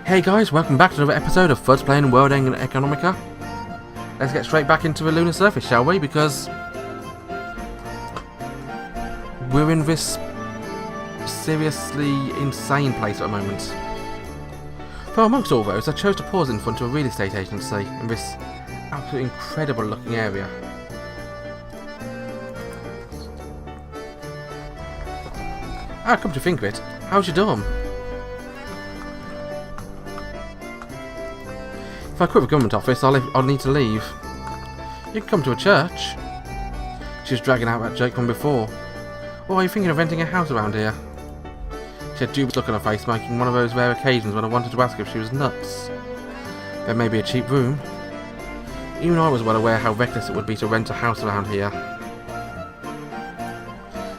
Hey guys, welcome back to another episode of Fudce playing World End Economica. Let's get straight back into the lunar surface, shall we? Because we're in this seriously insane place at the moment. But amongst all those, I chose to pause in front of a real estate agency in this absolutely incredible looking area. Come to think of it, how's your dorm? If I quit the government office, I'll need to leave. You can come to a church. She was dragging out that joke from before. Or are you thinking of renting a house around here? She had a dubious look on her face, making one of those rare occasions when I wanted to ask her if she was nuts. There may be a cheap room. Even I was well aware how reckless it would be to rent a house around here.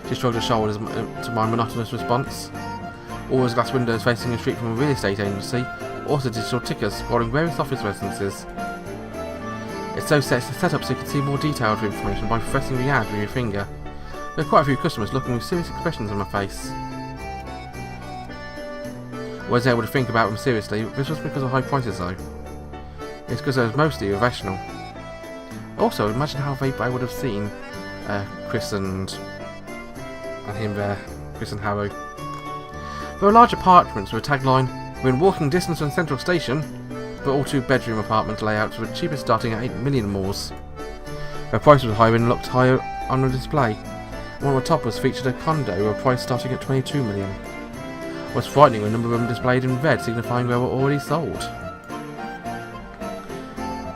She shrugged her shoulders to my monotonous response. All those glass windows facing the street from a real estate agency, also digital tickers scrolling various office residences. It's set up so you can see more detailed information by pressing the ad with your finger. There are quite a few customers looking with serious expressions on their face. I was able to think about them seriously. This was because of high prices though. It's because I was mostly irrational. Also, imagine how I would have seen Chris and him there, Chris and Haru. There are large apartments with a tagline, "We're in walking distance from Central Station," but all two-bedroom apartment layouts were cheaper, starting at 8 million moors. Their price was higher and looked higher on the display. One on the top was featured a condo with a price starting at 22 million. What's frightening, a number of them displayed in red, signifying they were already sold.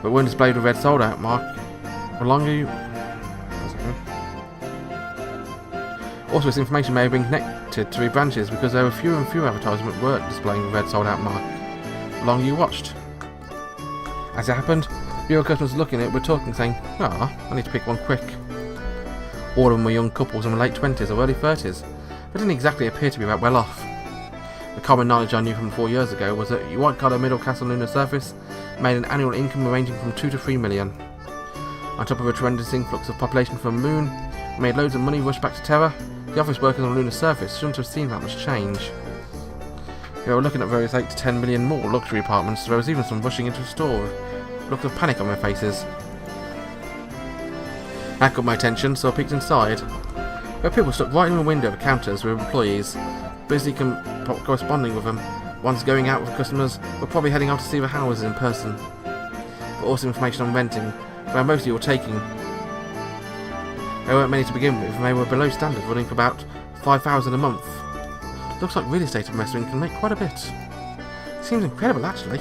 But when displayed with red sold out mark, the longer you... Also, this information may have been connected to branches because there were fewer and fewer advertisements weren't displaying the red sold out mark the longer you watched. As it happened, fewer customers looking at it were talking, saying, I need to pick one quick. All of them were young couples in their late 20s or early 30s, but didn't exactly appear to be that well off. The common knowledge I knew from 4 years ago was that your white-collar middle class on lunar surface made an annual income ranging from 2 to 3 million. On top of a tremendous influx of population from the moon, made loads of money rush back to Terra. The office workers on the lunar surface shouldn't have seen that much change. They were looking at various 8 to 10 million more luxury apartments. There was even some rushing into the store with looks of panic on their faces. That got my attention, so I peeked inside. There were people stuck right in the window of counters with employees, busy corresponding with them. Ones going out with customers were probably heading out to see the houses in person. But also information on renting, where mostly were taking. There weren't many to begin with, and they were below standard, running for about 5,000 a month. Looks like real estate investing can make quite a bit. Seems incredible, actually.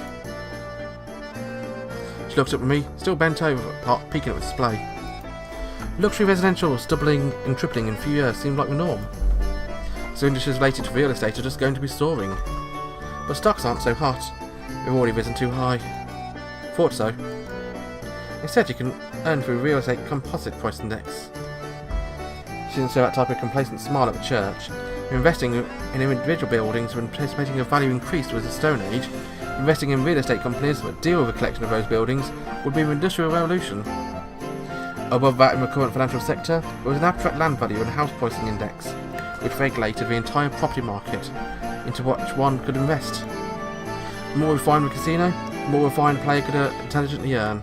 She looked up at me, still bent over, peeking at the display. Luxury residentials doubling and tripling in a few years seemed like the norm. So industries related to real estate are just going to be soaring. But stocks aren't so hot. They've already risen too high. Thought so. Instead, you can earn through real estate composite price index. She didn't show that type of complacent smile at the church. Investing in individual buildings when anticipating a value increase was the Stone Age. Investing in real estate companies that deal with a collection of those buildings would be an industrial revolution. Above that in the current financial sector, there was an abstract land value and house pricing index, which regulated the entire property market into which one could invest. The more refined the casino, the more refined the player could intelligently earn.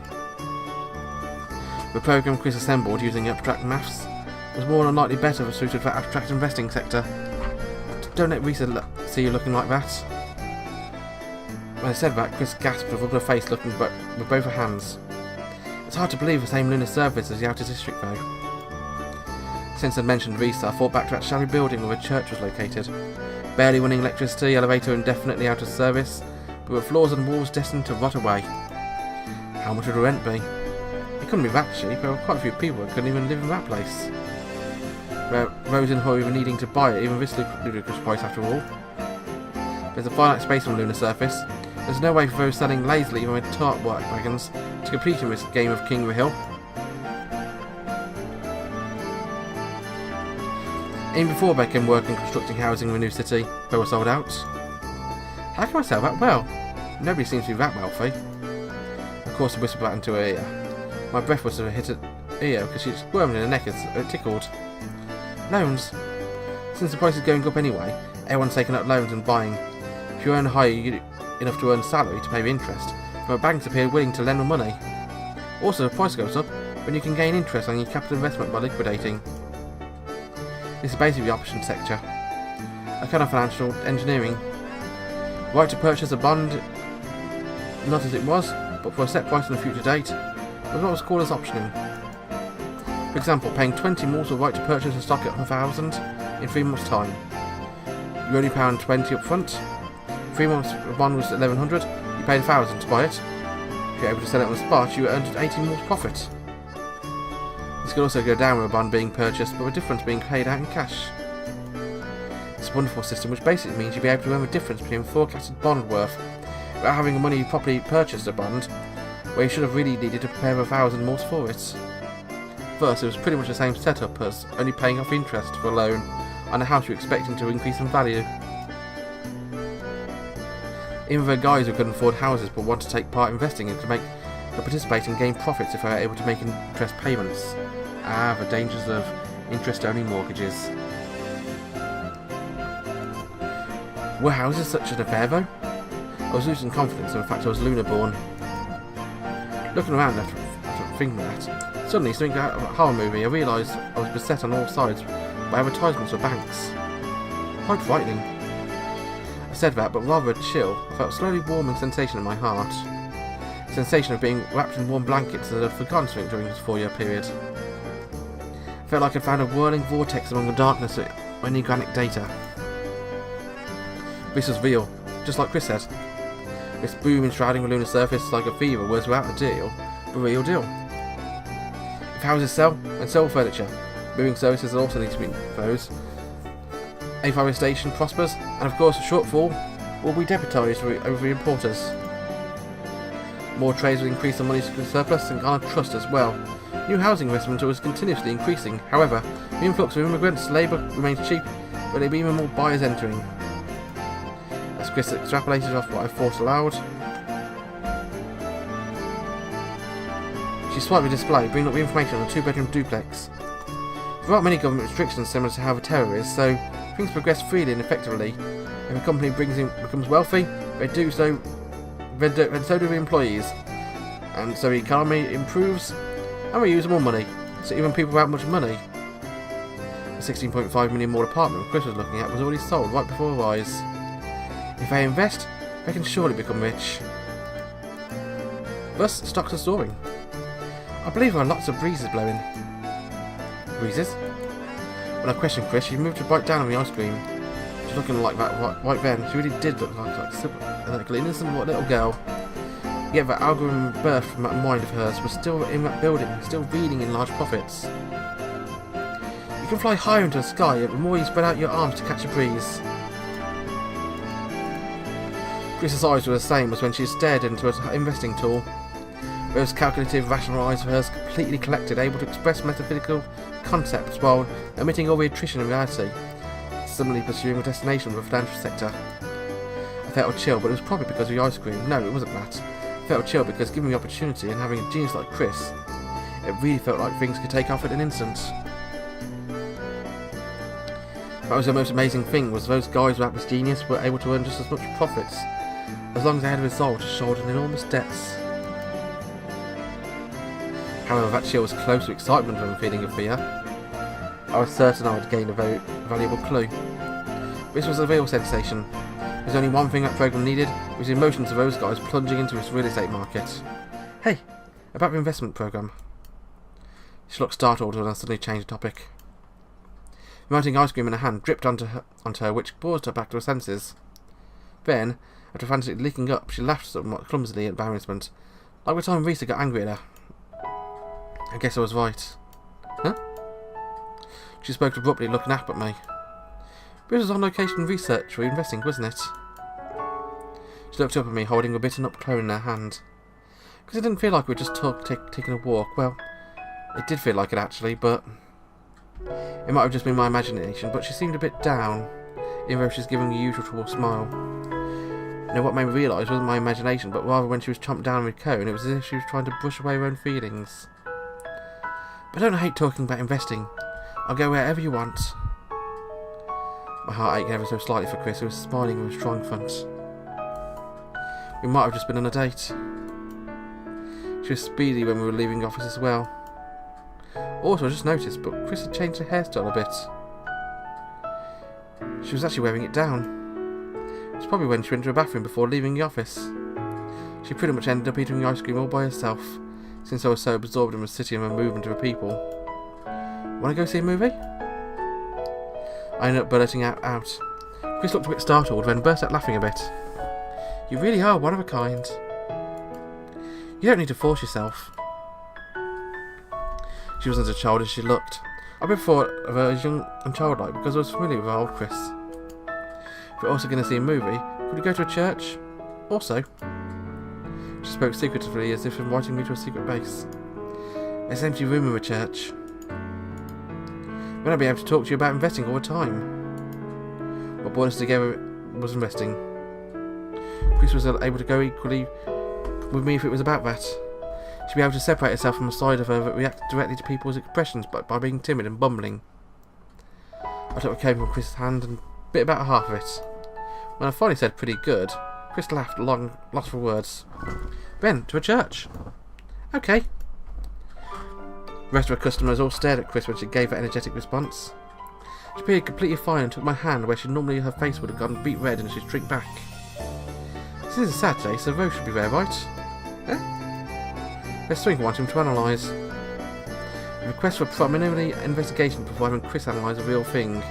The program Chris assembled using abstract maths was more than likely better suited for the abstract investing sector. Don't let Risa see you looking like that. When I said that, Chris gasped with her face looking with both her hands. It's hard to believe the same lunar surface as the outer district though. Since I'd mentioned Risa, I thought back to that shabby building where a church was located. Barely running electricity, elevator indefinitely out of service, but with floors and walls destined to rot away. How much would the rent be? It couldn't be that cheap. There were quite a few people that couldn't even live in that place. Where Rose and Haru were needing to buy it, even this ludicrous price after all. There's a finite space on the lunar surface. There's no way for those selling lazily even with tart work wagons to compete in this game of King of the Hill. Even before they came working constructing housing in the new city, they were sold out. How can I sell that well? Nobody seems to be that wealthy. Of course, I whispered that into her ear. My breath was to hit her ear because she squirmed in her neck as it tickled. Loans. Since the price is going up anyway, everyone's taking up loans and buying. If you earn higher, enough to earn salary to pay the interest, but banks appear willing to lend more money. Also, the price goes up when you can gain interest on your capital investment by liquidating. This is basically the option sector, a kind of financial engineering. Right to purchase a bond, not as it was, but for a set price on a future date, was what was called as optioning. For example, paying 20 more for the right to purchase a stock at 1,000 in 3 months' time. You only pay 20 up front. 3 months the bond was 1,100, you paid 1,000 to buy it. If you're able to sell it on the spot, you earned 18 more profit. This could also go down with a bond being purchased, but the difference being paid out in cash. It's a wonderful system which basically means you'll be able to earn the difference between forecasted bond worth without having the money you properly purchased a bond, where you should have really needed to prepare 1,000 more for it. First, it was pretty much the same setup as only paying off interest for a loan on a house you're expecting to increase in value. Even though guys who couldn't afford houses but want to take part investing in to participate and gain profits if they are able to make interest payments. Ah, the dangers of interest-only mortgages. Were houses such an affair though? I was losing confidence in the fact I was lunar born. Looking around after thinking that, suddenly something out of a horror movie, I realised I was beset on all sides by advertisements for banks. Quite frightening. I said that, but rather chill, I felt a slowly warming sensation in my heart. A sensation of being wrapped in warm blankets that I'd forgotten something during this 4-year period. I felt like I'd found a whirling vortex among the darkness of organic data. This was real, just like Chris said. This boom enshrouding the lunar surface like a fever was without a deal, the real deal. If houses sell, then sell furniture. Moving services also need to be imposed. Afforestation prospers, and of course a shortfall will be deputised over the importers. More trades will increase the money's surplus and garner trust as well. New housing investment was continuously increasing. However, the influx of immigrants, labour remains cheap, but there will be even more buyers entering. As Chris extrapolated off what I thought aloud, she swiped the display, bringing up the information on a 2-bedroom duplex. There aren't many government restrictions similar to how the terror is, so things progress freely and effectively. If a company becomes wealthy, they do so, and so do the employees. And so the economy improves, and we use more money. So even people without much money. The 16.5 million more apartment Chris was looking at was already sold right before our eyes. If they invest, they can surely become rich. Thus, stocks are soaring. I believe there are lots of breezes blowing. Breezes? When I questioned Chris, she moved to bite down on the ice cream. She's looking like that right then. She really did look like an innocent little girl. Yet that algorithm birthed from that mind of hers was still in that building, still reading in large profits. You can fly higher into the sky, yet the more you spread out your arms to catch a breeze. Chris's eyes were the same as when she stared into her investing tool. Those calculative, rational eyes of hers completely collected, able to express metaphysical concepts while omitting all the attrition in reality, similarly pursuing a destination of the financial sector. I felt a chill, but it was probably because of the ice cream. No, it wasn't that. I felt a chill because given the opportunity and having a genius like Chris, it really felt like things could take off at an instant. That was the most amazing thing, was those guys without this genius were able to earn just as much profits, as long as they had a resolve to shoulder enormous debts. However, that chill was close to excitement from a feeling of fear. I was certain I would gain a very valuable clue. This was a real sensation. There's only one thing that program needed, was the emotions of those guys plunging into this real estate market. Hey, about the investment program. She looked startled when I suddenly changed the topic. The melting ice cream in her hand dripped onto her, which caused her back to her senses. Then, after frantically licking up, she laughed somewhat clumsily at embarrassment, like the time Risa got angry at her. I guess I was right. Huh? She spoke abruptly, looking up at me. This was on location research for investing, wasn't it? She looked up at me, holding a bitten up clone in her hand. Because it didn't feel like we were just taking a walk. Well, it did feel like it actually, but it might have just been my imagination. But she seemed a bit down, even though she was giving the usual smile. You know what made me realise wasn't my imagination, but rather when she was chomped down with cone, it was as if she was trying to brush away her own feelings. But I don't hate talking about investing. I'll go wherever you want. My heart ached ever so slightly for Chris, who was smiling with strong front. We might have just been on a date. She was speedy when we were leaving the office as well. Also, I just noticed, but Chris had changed her hairstyle a bit. She was actually wearing it down. It was probably when she went to her bathroom before leaving the office. She pretty much ended up eating ice cream all by herself, since I was so absorbed in the city and the movement of the people. Wanna go see a movie? I ended up blurting out. Chris looked a bit startled, then burst out laughing a bit. You really are one of a kind. You don't need to force yourself. She wasn't as childish as she looked. I thought of her as young and childlike because I was familiar with old Chris. If we're also going to see a movie, could we go to a church? Also. She spoke secretively as if inviting me to a secret base. There's an empty room in the church. When I'd be able to talk to you about investing all the time. What brought us together was investing. Chris was able to go equally with me if it was about that. She'd be able to separate herself from a side of her that reacted directly to people's expressions by being timid and bumbling. I took what came from Chris's hand and bit about half of it. When I finally said pretty good, Chris laughed lost for words. Ben, to a church. Okay. The rest of her customers all stared at Chris when she gave that energetic response. She appeared completely fine and took my hand where normally her face would have gone beet red and she'd shrink back. This is a Saturday, so Rose should be there, right? Eh? There's something I want him to analyse. A request for preliminary investigation before having Chris analyse a real thing.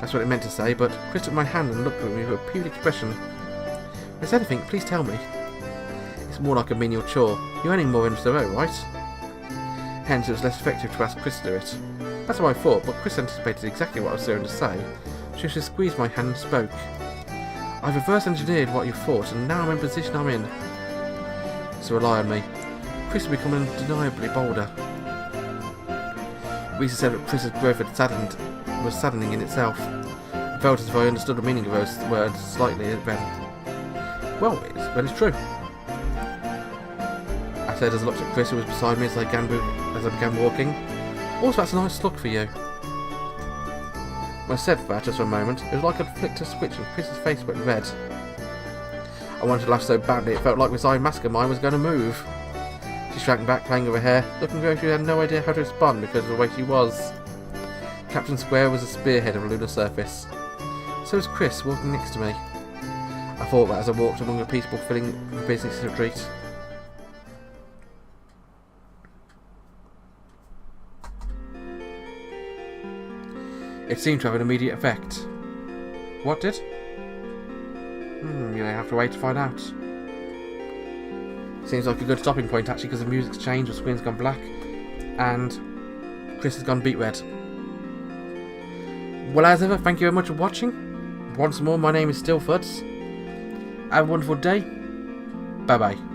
That's what it meant to say, but Chris took my hand and looked at me with a peeved expression. If there's anything, please tell me. It's more like a menial chore. You're earning more in the row, right? Hence, it was less effective to ask Chris to do it. That's what I thought, but Chris anticipated exactly what I was going to say. She just squeezed my hand and spoke. I've reverse engineered what you thought, and now I'm in the position I'm in. So rely on me. Chris had become undeniably bolder. Lisa said that Chris's growth was saddening in itself. I felt as if I understood the meaning of those words slightly then. Well, it's true. I said as I looked at Chris, who was beside me as I began walking. Also, that's a nice look for you. When I said that just for a moment, it was like I'd flicked a switch and Chris's face went red. I wanted to laugh so badly it felt like this eye mask of mine was going to move. She shrank back, playing with her hair, looking as though she had no idea how to respond because of the way she was. Captain Square was a spearhead of a lunar surface. So was Chris, walking next to me. I thought that as I walked among the people filling the business retreat. It seemed to have an immediate effect. What did? You have to wait to find out. Seems like a good stopping point actually, because the music's changed, the screen's gone black, and Chris has gone beet red. Well, as ever, thank you very much for watching. Once more, my name is still Fudce. Have a wonderful day. Bye bye.